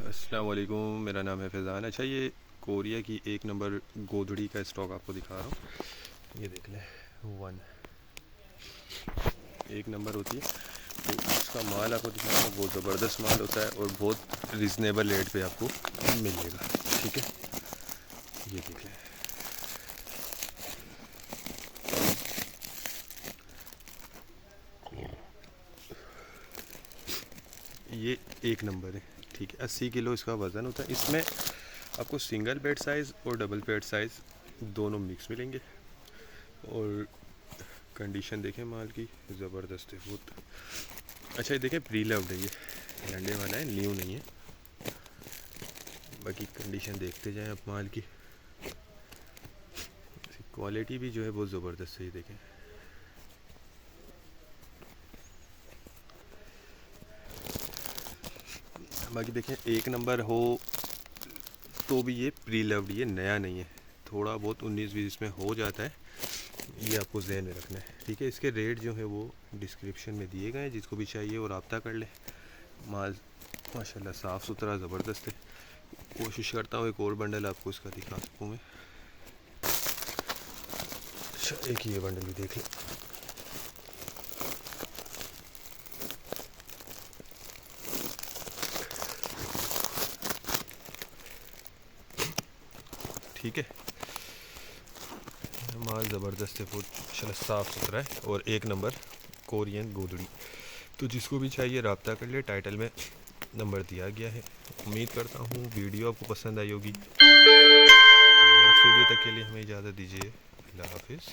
अस्सलाम वालेकुम, मेरा नाम है फैज़ान। अच्छा, ये कोरिया की एक नंबर गोदड़ी का स्टॉक आपको दिखा रहा हूँ। ये देख लें, वन एक नंबर होती है। तो इसका माल आपको दिखा रहा हूँ, बहुत ज़बरदस्त माल होता है और बहुत रिजनेबल रेट पे आपको मिलेगा। ठीक है, ये देख लें। ये एक नंबर है। ठीक है, 80 किलो इसका वज़न होता है। इसमें आपको सिंगल बेड साइज़ और डबल बेड साइज़ दोनों मिक्स मिलेंगे। और कंडीशन देखें माल की, ज़बरदस्त है बहुत। अच्छा, ये देखें, प्री लव्ड है, ये लंडे वाला है, न्यू नहीं है। बाकी कंडीशन देखते जाएं आप माल की। क्वालिटी भी जो है बहुत ज़बरदस्त है, ये देखें। बाकी देखें, एक नंबर हो तो भी ये प्री लव्ड, ये नया नहीं है। थोड़ा बहुत 19-20 इसमें हो जाता है, ये आपको ज़हन में रखना है। ठीक है, इसके रेट जो है वो डिस्क्रिप्शन में दिए गए हैं, जिसको भी चाहिए वो रब्ता कर ले। माल माशाल्लाह साफ़ सुथरा ज़बरदस्त है। कोशिश करता हूँ एक और बंडल आपको इसका दिखा सकूँ मैं। अच्छा, एक ये बंडल भी देख लें। ठीक है, माल ज़बरदस्त है, बहुत माशाल्लाह साफ़ सुथरा है और एक नंबर कोरियन गोदड़ी। तो जिसको भी चाहिए रब्ता कर ले, टाइटल में नंबर दिया गया है। उम्मीद करता हूँ वीडियो आपको पसंद आई होगी। नेक्स्ट वीडियो तक के लिए हमें इजाज़त दीजिए। अल्लाह हाफिज़।